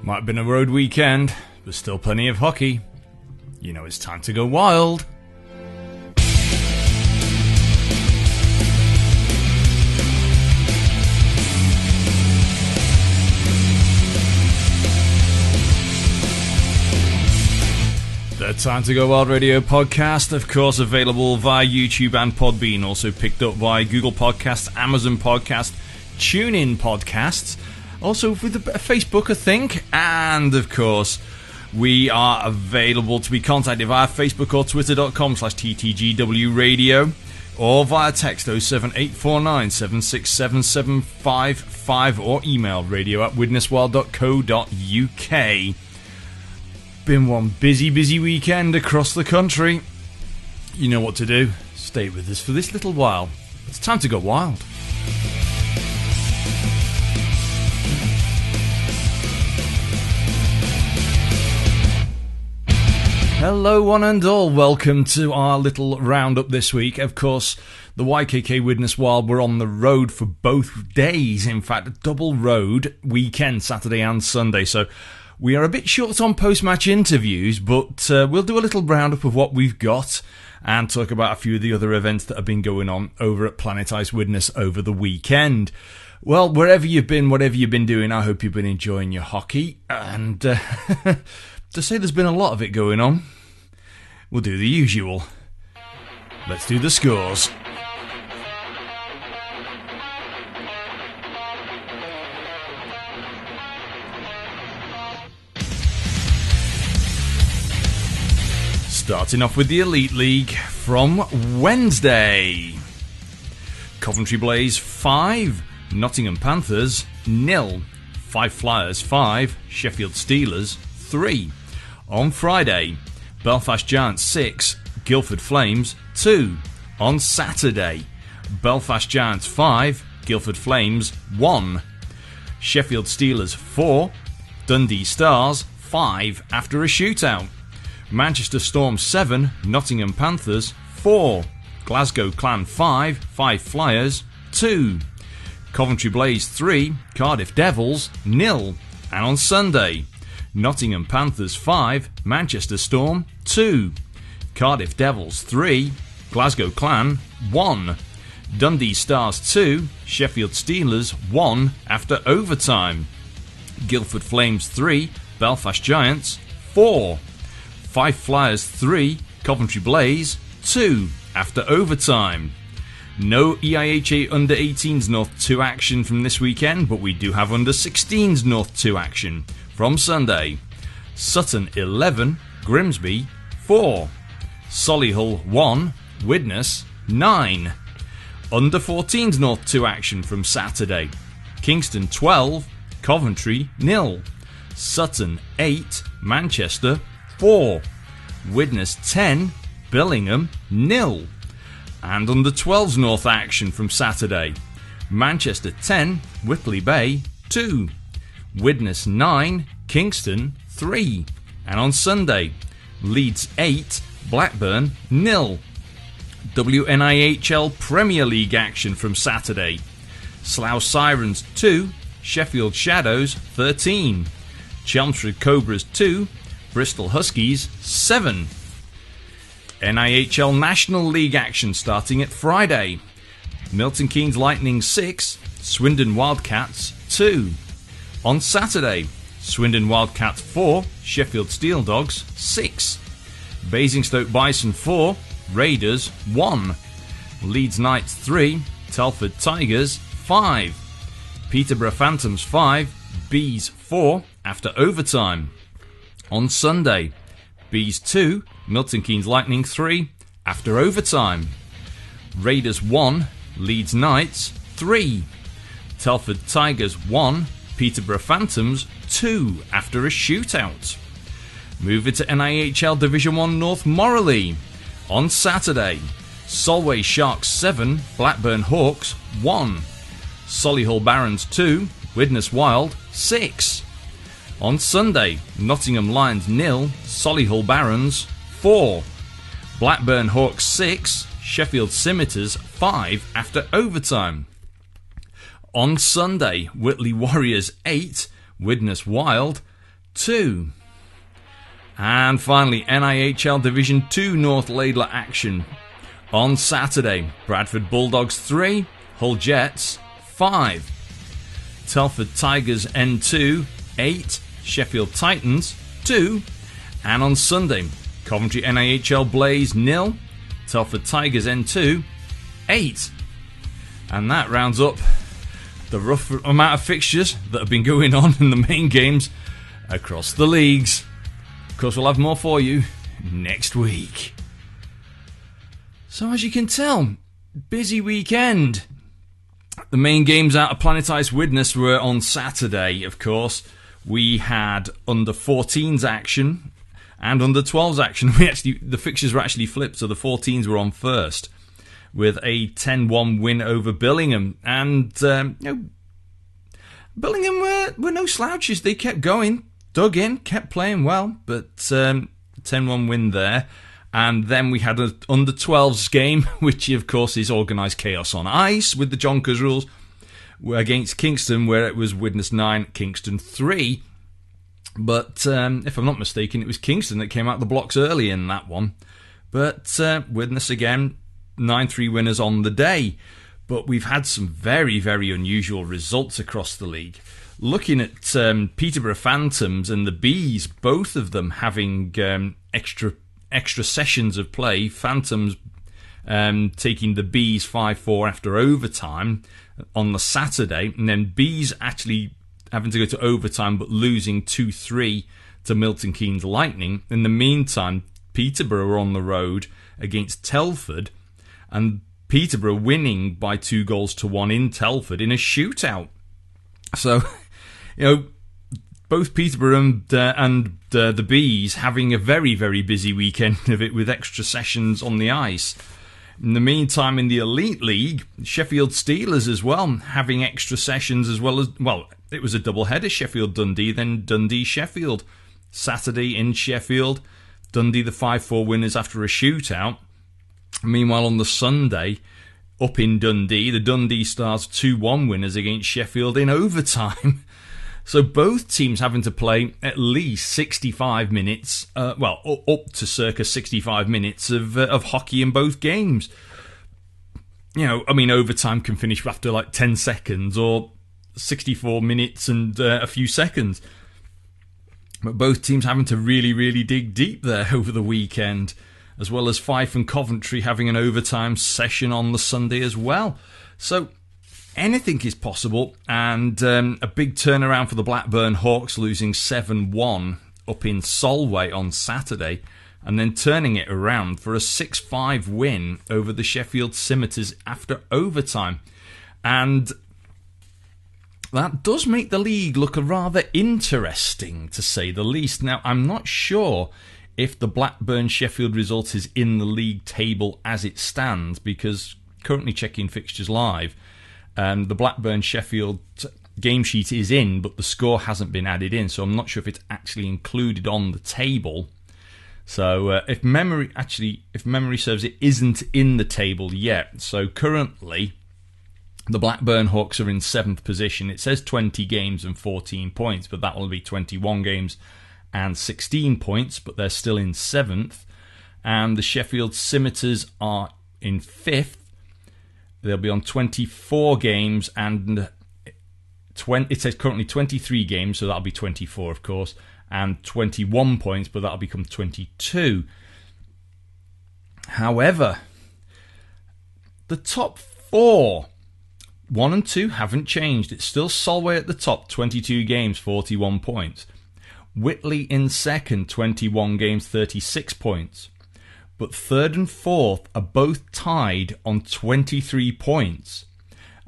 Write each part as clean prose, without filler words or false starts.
Might have been a road weekend, but still plenty of hockey. You know it's time to go wild. The Time to Go Wild Radio podcast, of course, available via YouTube and Podbean. Also picked up by Google Podcasts, Amazon Podcasts, TuneIn Podcasts. Also with Facebook, I think. And, of course, we are available to be contacted via Facebook or Twitter.com/TTGW Radio. Or via text 07849 7677755 or email radio@widneswild.co.uk. Been one busy weekend across the country. You know what to do. Stay with us for this little while. It's time to go wild. Hello one and all, welcome to our little roundup this week. Of course, the YKK Widnes Wild were on the road for both days, in fact, a double road weekend, Saturday and Sunday, so we are a bit short on post-match interviews, but we'll do a little roundup of what we've got and talk about a few of the other events that have been going on over at Planet Ice Widnes over the weekend. Well, wherever you've been, whatever you've been doing, I hope you've been enjoying your hockey, and to say there's been a lot of it going on, we'll do the usual. Let's do the scores. Starting off with the Elite League from Wednesday. Coventry Blaze 5, Nottingham Panthers 0, 5 Flyers 5, Sheffield Steelers 3. On Friday, Belfast Giants 6, Guildford Flames 2. On Saturday, Belfast Giants 5, Guildford Flames 1. Sheffield Steelers 4, Dundee Stars 5 after a shootout. Manchester Storm 7, Nottingham Panthers 4. Glasgow Clan 5, 5 Flyers 2. Coventry Blaze 3, Cardiff Devils 0. And on Sunday, Nottingham Panthers 5, Manchester Storm 2. Cardiff Devils 3, Glasgow Clan 1. Dundee Stars 2, Sheffield Steelers 1 after overtime. Guildford Flames 3, Belfast Giants 4. 5 Flyers 3, Coventry Blaze 2 after overtime. No EIHA Under 18s North 2 action from this weekend, but we do have Under 16s North 2 action from Sunday. Sutton 11, Grimsby 4. Solihull 1, Widnes 9. Under 14s North 2 action from Saturday. Kingston 12, Coventry 0. Sutton 8, Manchester 4. Widnes 10, Billingham 0. And under 12s North action from Saturday. Manchester 10, Whitley Bay 2. Widnes 9, Kingston 3. And on Sunday, Leeds 8, Blackburn 0. WNIHL Premier League action from Saturday. Slough Sirens 2, Sheffield Shadows 13. Chelmsford Cobras 2, Bristol Huskies 7. NIHL National League action starting at Friday. Milton Keynes Lightning 6, Swindon Wildcats 2. On Saturday, Swindon Wildcats 4, Sheffield Steel Dogs 6. Basingstoke Bison 4, Raiders 1. Leeds Knights 3, Telford Tigers 5. Peterborough Phantoms 5, Bees 4 after overtime. On Sunday, Bees 2, Milton Keynes Lightning 3 after overtime. Raiders 1, Leeds Knights 3. Telford Tigers 1, Peterborough Phantoms 2 after a shootout. Moving to NIHL Division 1 North Morley. On Saturday, Solway Sharks 7, Blackburn Hawks 1. Solihull Barons 2, Widnes Wild 6. On Sunday, Nottingham Lions 0, Solihull Barons 4. Blackburn Hawks 6, Sheffield Scimitars 5 after overtime. On Sunday, Whitley Warriors 8, Widnes Wild 2. And finally, NIHL Division 2 North Laidler action. On Saturday, Bradford Bulldogs 3, Hull Jets 5. Telford Tigers N2 8, Sheffield Titans 2. And on Sunday, Coventry NIHL Blaze 0, Telford Tigers N2 8. And that rounds up the rough amount of fixtures that have been going on in the main games across the leagues. Of course, we'll have more for you next week. So as you can tell, busy weekend. The main games out of Planet Ice Widnes were on Saturday, of course. We had under 14s action and under 12s action. The fixtures were actually flipped, so the 14s were on first, with a 10-1 win over Billingham. And Billingham were no slouches. They kept going, dug in, kept playing well, but 10-1 win there. And then we had an under 12s game, which of course is organised chaos on ice with the Jonkers rules, against Kingston, where it was Widnes 9, Kingston 3. But if I'm not mistaken, it was Kingston that came out the blocks early in that one. But Widnes again, 9-3 winners on the day. But we've had some very, very unusual results across the league. Looking at Peterborough Phantoms and the Bees, both of them having extra sessions of play. Phantoms taking the Bees 5-4 after overtime on the Saturday, and then Bees actually having to go to overtime but losing 2-3 to Milton Keynes Lightning. In the meantime, Peterborough were on the road against Telford, and Peterborough winning by 2-1 in Telford in a shootout. So, both Peterborough and the Bees having a very, very busy weekend of it with extra sessions on the ice. In the meantime, in the Elite League, Sheffield Steelers as well, having extra sessions as well as... Well, it was a double-header, Sheffield-Dundee, then Dundee-Sheffield. Saturday in Sheffield, Dundee the 5-4 winners after a shootout. Meanwhile, on the Sunday, up in Dundee, the Dundee Stars 2-1 winners against Sheffield in overtime. So both teams having to play at least 65 minutes, up to circa 65 minutes of hockey in both games. Overtime can finish after like 10 seconds or 64 minutes and a few seconds. But both teams having to really, really dig deep there over the weekend, as well as Fife and Coventry having an overtime session on the Sunday as well. So anything is possible, and a big turnaround for the Blackburn Hawks, losing 7-1 up in Solway on Saturday, and then turning it around for a 6-5 win over the Sheffield Scimitars after overtime. And that does make the league look rather interesting, to say the least. Now, I'm not sure if the Blackburn-Sheffield result is in the league table as it stands, because currently checking Fixtures Live, the Blackburn-Sheffield game sheet is in, but the score hasn't been added in, so I'm not sure if it's actually included on the table. So if memory serves, it isn't in the table yet. So currently, the Blackburn Hawks are in 7th position. It says 20 games and 14 points, but that will be 21 games and 16 points, but they're still in 7th. And the Sheffield Scimitars are in 5th. They'll be on 24 games, and it says currently 23 games, so that'll be 24, of course, and 21 points, but that'll become 22. However, the top 4, 1 and 2, haven't changed. It's still Solway at the top, 22 games, 41 points. Whitley in second, 21 games, 36 points. But 3rd and 4th are both tied on 23 points.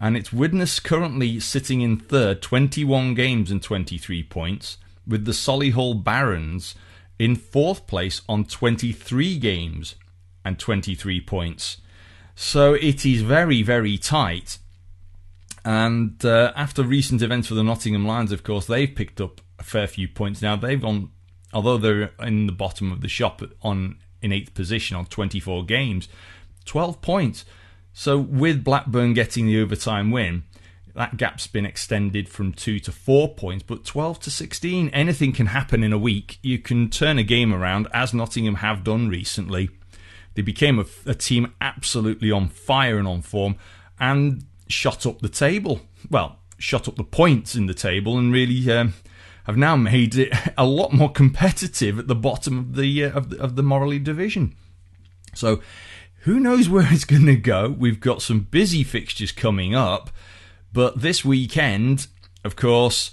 And it's Widnes currently sitting in 3rd, 21 games and 23 points, with the Solihull Barons in 4th place on 23 games and 23 points. So it is very, very tight. And after recent events for the Nottingham Lions, of course, they've picked up a fair few points. Now, although they're in the bottom of the shop in 8th position on 24 games, 12 points. So with Blackburn getting the overtime win, That gap's been extended from 2 to 4 points, but 12 to 16. Anything can happen in a week. You can turn a game around, as Nottingham have done recently. They became a team absolutely on fire and on form, and shot up the table. Well, shot up the points in the table, and really have now made it a lot more competitive at the bottom of the Moral League division. So, who knows where it's going to go? We've got some busy fixtures coming up. But this weekend, of course,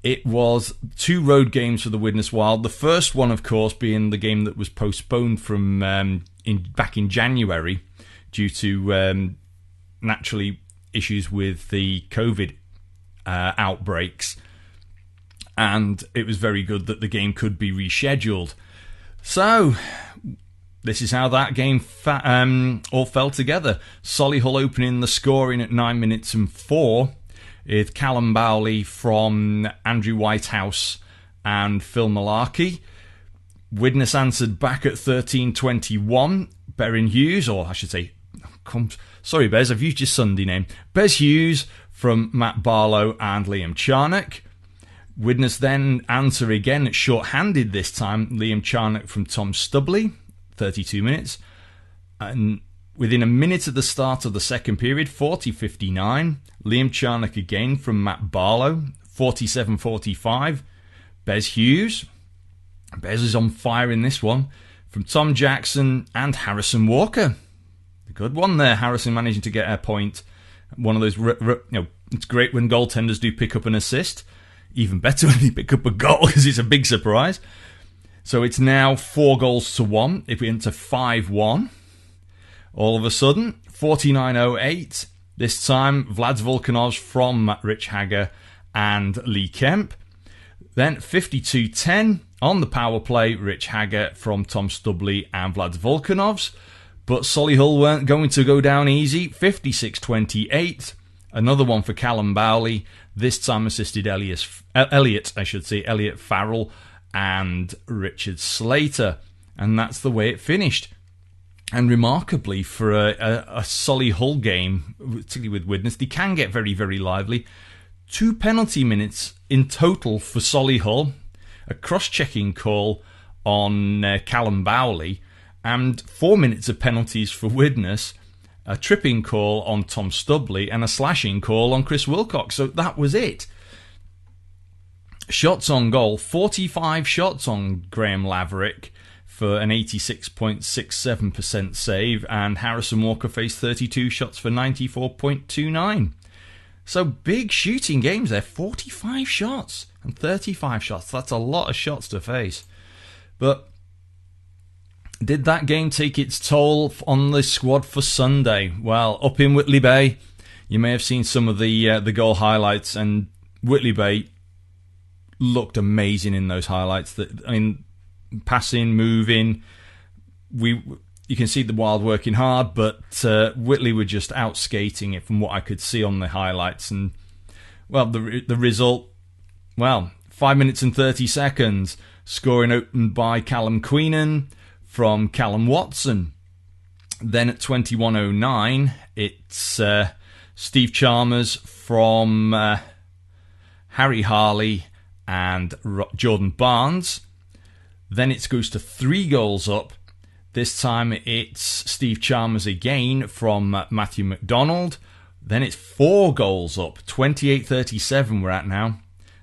it was 2 road games for the Widnes Wild. The first one, of course, being the game that was postponed from back in January due to naturally issues with the COVID outbreaks. And it was very good that the game could be rescheduled. So, this is how that game all fell together. Solihull opening the scoring at 9 minutes and 4, with Callum Bowley from Andrew Whitehouse and Phil Malarkey. Widnes answered back at 13:21. Berin Hughes, or I should say, sorry Bez, I've used your Sunday name. Bez Hughes from Matt Barlow and Liam Charnock. Widnes then answer again, short-handed this time. Liam Charnock from Tom Stubley. 32 minutes, and within a minute of the start of the second period, 40:59, Liam Charnock again from Matt Barlow, 47:45, Bez Hughes, Bez is on fire in this one, from Tom Jackson and Harrison Walker. A good one there, Harrison managing to get a point. One of those, it's great when goaltenders do pick up an assist, even better when they pick up a goal because it's a big surprise. So it's now 4-1. If we enter 5-1, all of a sudden, 49:08. This time, Vlad Volkanovs from Rich Hagger and Lee Kemp. Then 52:10 on the power play, Rich Hagger from Tom Stubley and Vlad Volkanovs. But Solihull weren't going to go down easy. 56:28. Another one for Callum Bowley. This time assisted Elliot Farrell and Richard Slater, and that's the way it finished. And remarkably, for a Solihull game, particularly with Widnes, they can get very, very lively. 2 penalty minutes in total for Solihull, a cross-checking call on Callum Bowley, and 4 minutes of penalties for Widnes, a tripping call on Tom Stubley, and a slashing call on Chris Wilcox. So that was it. Shots on goal, 45 shots on Graham Laverick for an 86.67% save, and Harrison Walker faced 32 shots for 94.29. So big shooting games there, 45 shots and 35 shots. That's a lot of shots to face. But did that game take its toll on the squad for Sunday? Well, up in Whitley Bay, you may have seen some of the goal highlights, and Whitley Bay looked amazing in those highlights. Passing, moving. You can see the Wild working hard, but Whitley were just out skating it from what I could see on the highlights. And well, the result, 5 minutes and 30 seconds. Scoring opened by Callum Queenan from Callum Watson. Then at 21:09, it's Steve Chalmers from Harry Harley and Jordan Barnes. Then it goes to 3 goals up. This time it's Steve Chalmers again from Matthew McDonald. Then it's 4 goals up. 28:37 we're at now.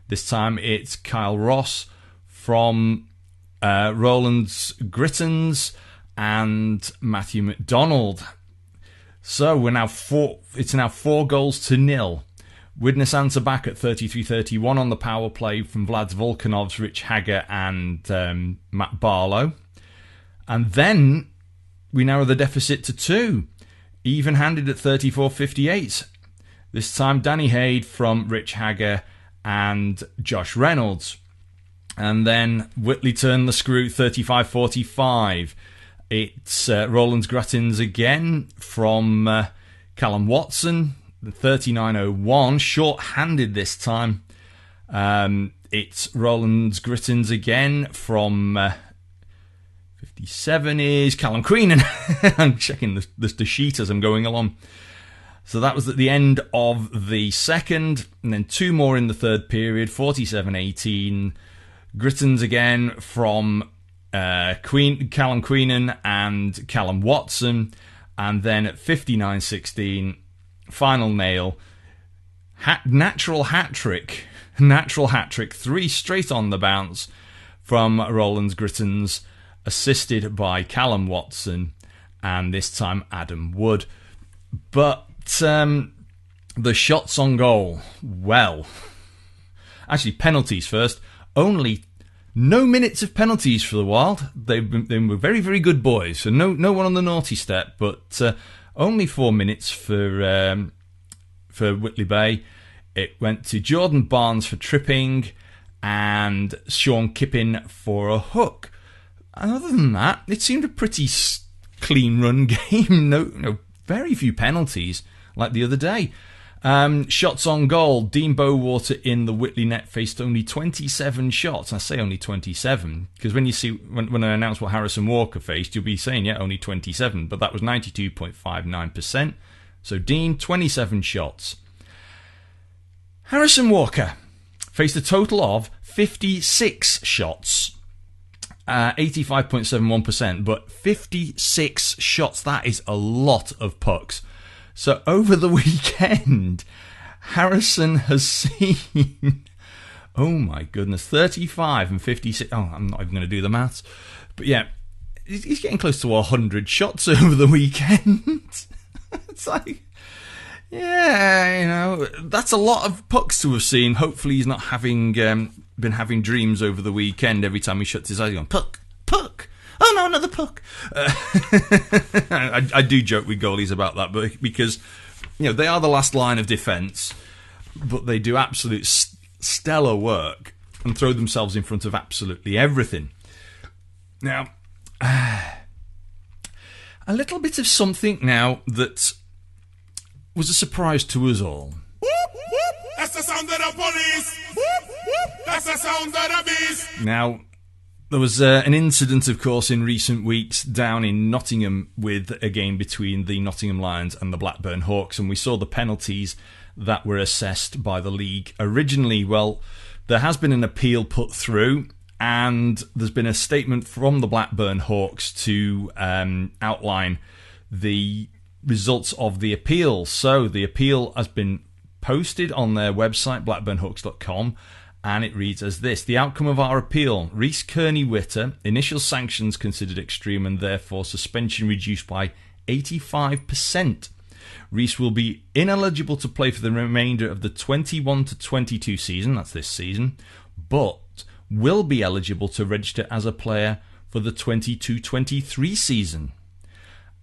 This time it's Kyle Ross from Roland's Grittons and Matthew McDonald. So we're now it's now 4-0. Widnes answer back at 33:31 on the power play from Vlad Volkanovs, Rich Hagger and Matt Barlow. And then we narrow the deficit to 2. Even-handed at 34:58. This time Danny Haid from Rich Hagger and Josh Reynolds. And then Whitley turned the screw 35:45. It's Roland's Grattins again from Callum Watson. 39:01, short-handed this time. It's Roland's Grittins again from 57 is Callum Queenan. I'm checking the sheet as I'm going along. So that was at the end of the second, and then 2 more in the third period, 47-18. Grittons again from Callum Queenan and Callum Watson, and then at 59-16, final nail, natural hat trick, 3 straight on the bounce from Roland's Grittons, assisted by Callum Watson and this time Adam Wood. But the shots on goal, well, actually penalties first. Only no minutes of penalties for the Wild. They were very, very good boys. So no one on the naughty step, but only 4 minutes for Whitley Bay. It went to Jordan Barnes for tripping and Sean Kippin for a hook. And other than that, it seemed a pretty clean run game. No, very few penalties like the other day. Shots on goal. Dean Bowater in the Whitley net faced only 27 shots. I say only 27 because when you see when I announce what Harrison Walker faced, you'll be saying only 27, but that was 92.59%. So Dean 27 shots. Harrison Walker faced a total of 56 shots, 85.71%, but 56 shots, that is a lot of pucks. So over the weekend, Harrison has seen, oh my goodness, 35 and 56. Oh, I'm not even going to do the maths. But yeah, he's getting close to 100 shots over the weekend. It's like, yeah, that's a lot of pucks to have seen. Hopefully he's not having been having dreams over the weekend every time he shuts his eyes going, puck. Oh no, another puck. I do joke with goalies about that, but because they are the last line of defence, but they do absolute stellar work and throw themselves in front of absolutely everything. Now, a little bit of something now that was a surprise to us all. That's the sound of the police. That's the sound of the beast. Now, there was an incident, of course, in recent weeks down in Nottingham with a game between the Nottingham Lions and the Blackburn Hawks, and we saw the penalties that were assessed by the league. Originally, well, there has been an appeal put through, and there's been a statement from the Blackburn Hawks to outline the results of the appeal. So the appeal has been posted on their website, blackburnhawks.com, and it reads as this: the outcome of our appeal, Rhys Kearney-Witter, initial sanctions considered extreme and therefore suspension reduced by 85%. Rhys will be ineligible to play for the remainder of the 21-22 season, that's this season, but will be eligible to register as a player for the 22-23 season.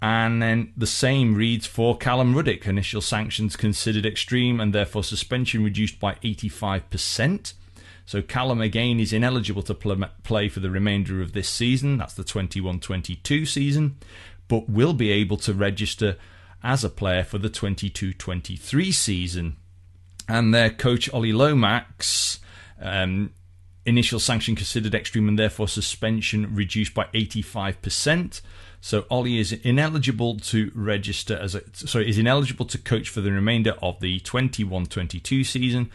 And then the same reads for Callum Ruddick, initial sanctions considered extreme and therefore suspension reduced by 85%. So Callum again is ineligible to play for the remainder of this season, that's the 21-22 season, but will be able to register as a player for the 22-23 season. And their coach Ollie Lomax, initial sanction considered extreme and therefore suspension reduced by 85%. So Ollie is ineligible to register is ineligible to coach for the remainder of the 21-22 season,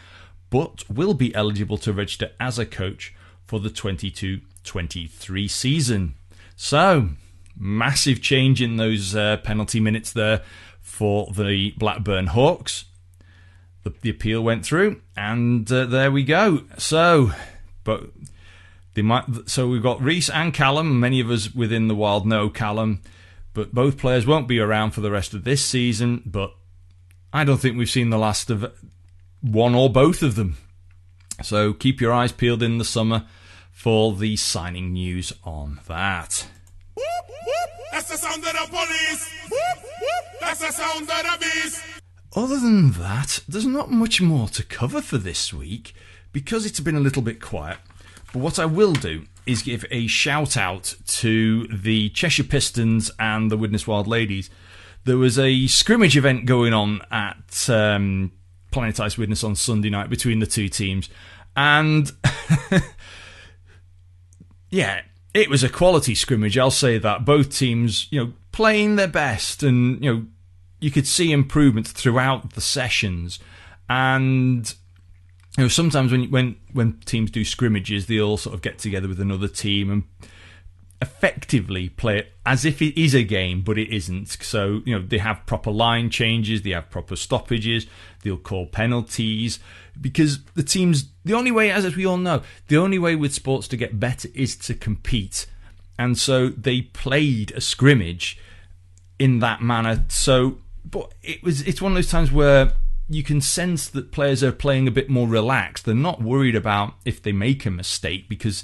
but will be eligible to register as a coach for the 22-23 season. So, massive change in those penalty minutes there for the Blackburn Hawks. The appeal went through, and there we go. So we've got Rhys and Callum. Many of us within the Wild know Callum, but both players won't be around for the rest of this season. But I don't think we've seen the last of one or both of them. So keep your eyes peeled in the summer for the signing news on that. That's the sound of the police. That's the sound of the beast. Other than that, there's not much more to cover for this week because it's been a little bit quiet. But what I will do is give a shout out to the Cheshire Pistons and the Widnes Wild Ladies. There was a scrimmage event going on at Planet Ice Widnes on Sunday night between the two teams. And yeah, it was a quality scrimmage, I'll say that. Both teams, playing their best and, you could see improvements throughout the sessions. And sometimes when teams do scrimmages, they all sort of get together with another team and effectively play it as if it is a game, but it isn't. So, they have proper line changes, they have proper stoppages, they'll call penalties, because the only way, as we all know, the only way with sports to get better is to compete. And so they played a scrimmage in that manner. So, but it's one of those times where you can sense that players are playing a bit more relaxed. They're not worried about if they make a mistake, because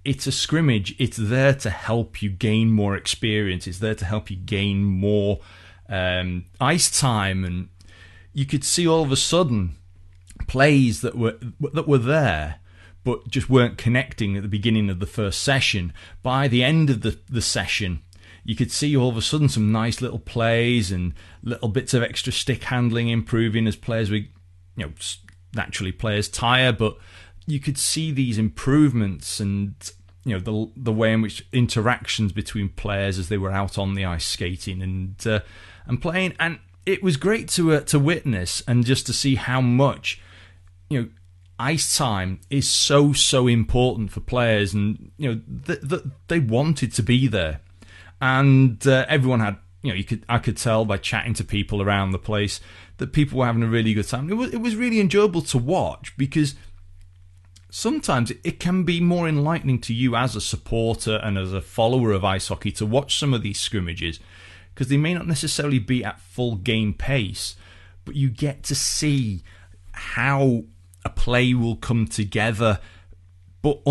it's a scrimmage. It's there to help you gain more experience. It's there to help you gain more ice time. And you could see all of a sudden plays that were there but just weren't connecting at the beginning of the first session. By the end of the session, you could see all of a sudden some nice little plays and little bits of extra stick handling improving as players naturally players tire, but you could see these improvements and the way in which interactions between players as they were out on the ice skating and playing. And it was great to witness, and just to see how much ice time is so important for players, and they wanted to be there. And everyone had, I could tell by chatting to people around the place that people were having a really good time. It was really enjoyable to watch, because sometimes it can be more enlightening to you as a supporter and as a follower of ice hockey to watch some of these scrimmages, because they may not necessarily be at full game pace, but you get to see how a play will come together, but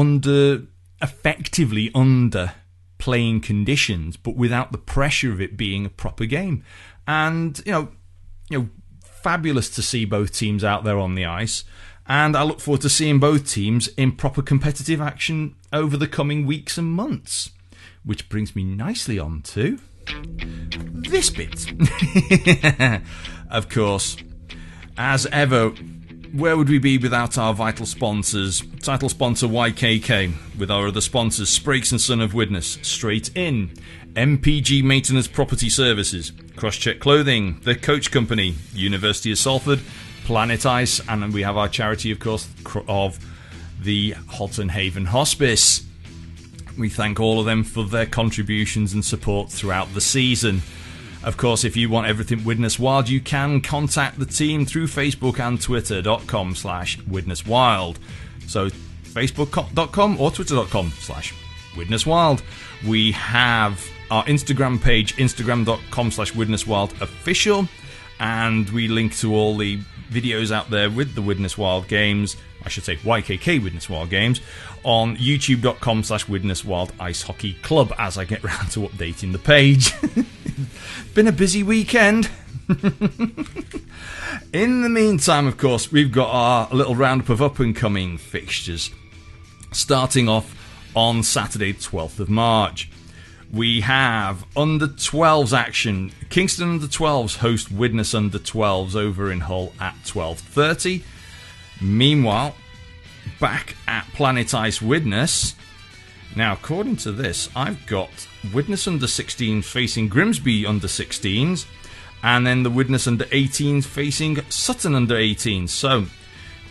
effectively under playing conditions, but without the pressure of it being a proper game. And fabulous to see both teams out there on the ice, and I look forward to seeing both teams in proper competitive action over the coming weeks and months, which brings me nicely on to this bit. Of course, as ever, where would we be without our vital sponsors? Title sponsor YKK, with our other sponsors Sprakes & Son of Widnes, Straight In, MPG Maintenance Property Services, Crosscheck Clothing, The Coach Company, University of Salford, Planet Ice, and we have our charity, of course, of the Halton Haven Hospice. We thank all of them for their contributions and support throughout the season. Of course, if you want everything Widnes Wild, you can contact the team through Facebook and Twitter.com/WidnesWild. So Facebook.com or Twitter.com/WidnesWild. We have our Instagram page, Instagram.com/WidnesWild official, and we link to all the videos out there with the Widnes Wild games, I should say YKK Widnes Wild games, on youtube.com/WidnesWild Ice Hockey Club, as I get round to updating the page. Been a busy weekend. In the meantime, of course, we've got our little roundup of up-and-coming fixtures. Starting off on Saturday, 12th of March. We have under-12s action. Kingston under-12s host Widnes under-12s over in Hull at 12:30. Meanwhile, back at Planet Ice Widnes. Now, according to this, I've got Widnes under-16s facing Grimsby under-16s, and then the Widnes under-18s facing Sutton under-18s. So,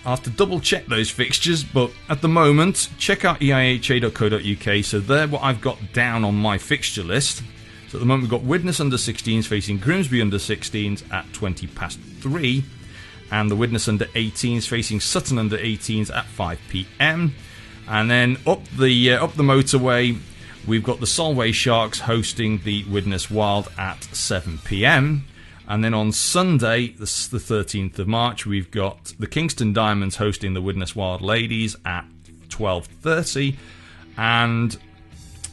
I'll have to double-check those fixtures, but at the moment, check out eiha.co.uk. So they're what I've got down on my fixture list. So at the moment, we've got Widnes under-16s facing Grimsby under-16s at 3:20, and the Widnes under-18s facing Sutton under-18s at 5 p.m. And then up the motorway, we've got the Solway Sharks hosting the Widnes Wild at 7 p.m. And then on Sunday, the 13th of March, we've got the Kingston Diamonds hosting the Widnes Wild Ladies at 12:30. And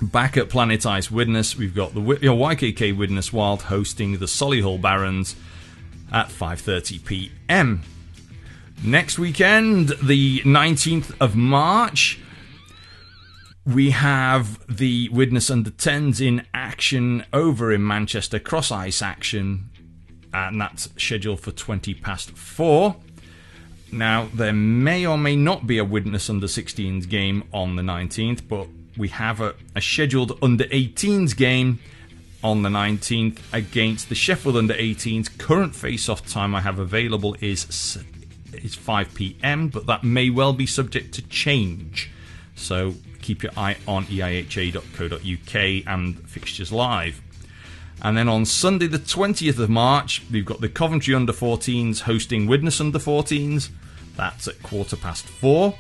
back at Planet Ice Widnes, we've got the YKK Widnes Wild hosting the Solihull Barons at 5:30 p.m. Next weekend, the 19th of March, we have the Widnes under-10s in action over in Manchester, cross-ice action, and that's scheduled for 4:20. Now, there may or may not be a Widnes under-16s game on the 19th, but we have a scheduled under-18s game on the 19th against the Sheffield Under-18s. Current face-off time I have available is 5 p.m, but that may well be subject to change. So keep your eye on eiha.co.uk and Fixtures Live. And then on Sunday the 20th of March, we've got the Coventry Under-14s hosting Widnes Under-14s. That's at 4:15.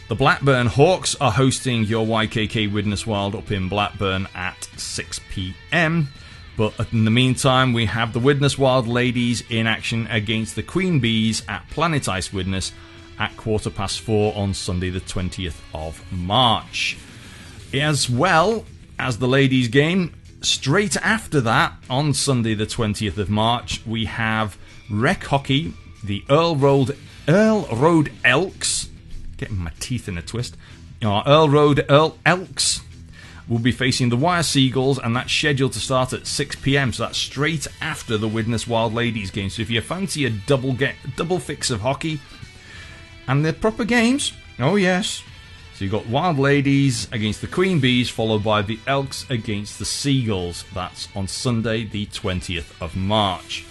The Blackburn Hawks are hosting your YKK Widnes Wild up in Blackburn at 6 p.m. But in the meantime, we have the Widnes Wild ladies in action against the Queen Bees at Planet Ice Widnes at 4:15 on Sunday the 20th of March. As well as the ladies game, straight after that, on Sunday the 20th of March, we have Rec Hockey, the Earl Road Elks, getting my teeth in a twist, Earl Elks will be facing the Wire Seagulls, and that's scheduled to start at 6 p.m, so that's straight after the Widnes Wild ladies game. So if you fancy a double fix of hockey, and they're proper games, oh yes. So you've got Wild Ladies against the Queen Bees, followed by the Elks against the Seagulls. That's on Sunday the 20th of March.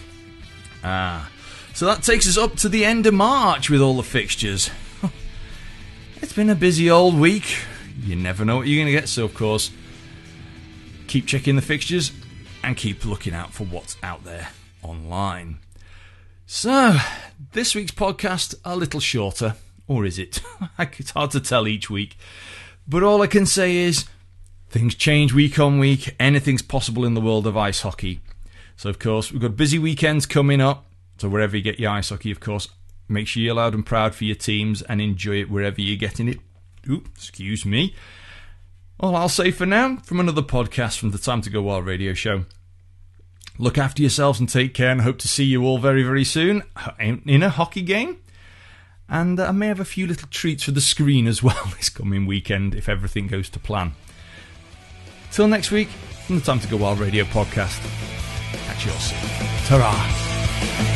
So that takes us up to the end of March with all the fixtures. It's been a busy old week. You never know what you're going to get, so of course, keep checking the fixtures and keep looking out for what's out there online. So, this week's podcast, a little shorter. Or is it? It's hard to tell each week. But all I can say is, things change week on week. Anything's possible in the world of ice hockey. So, of course, we've got busy weekends coming up. So, wherever you get your ice hockey, of course, make sure you're loud and proud for your teams and enjoy it wherever you're getting it. Ooh, excuse me. All I'll say for now, from another podcast from the Time to Go Wild radio show. Look after yourselves and take care, and hope to see you all very, very soon in a hockey game. And I may have a few little treats for the screen as well this coming weekend if everything goes to plan. Till next week, from the Time to Go Wild radio podcast. Catch you all soon. Ta-ra!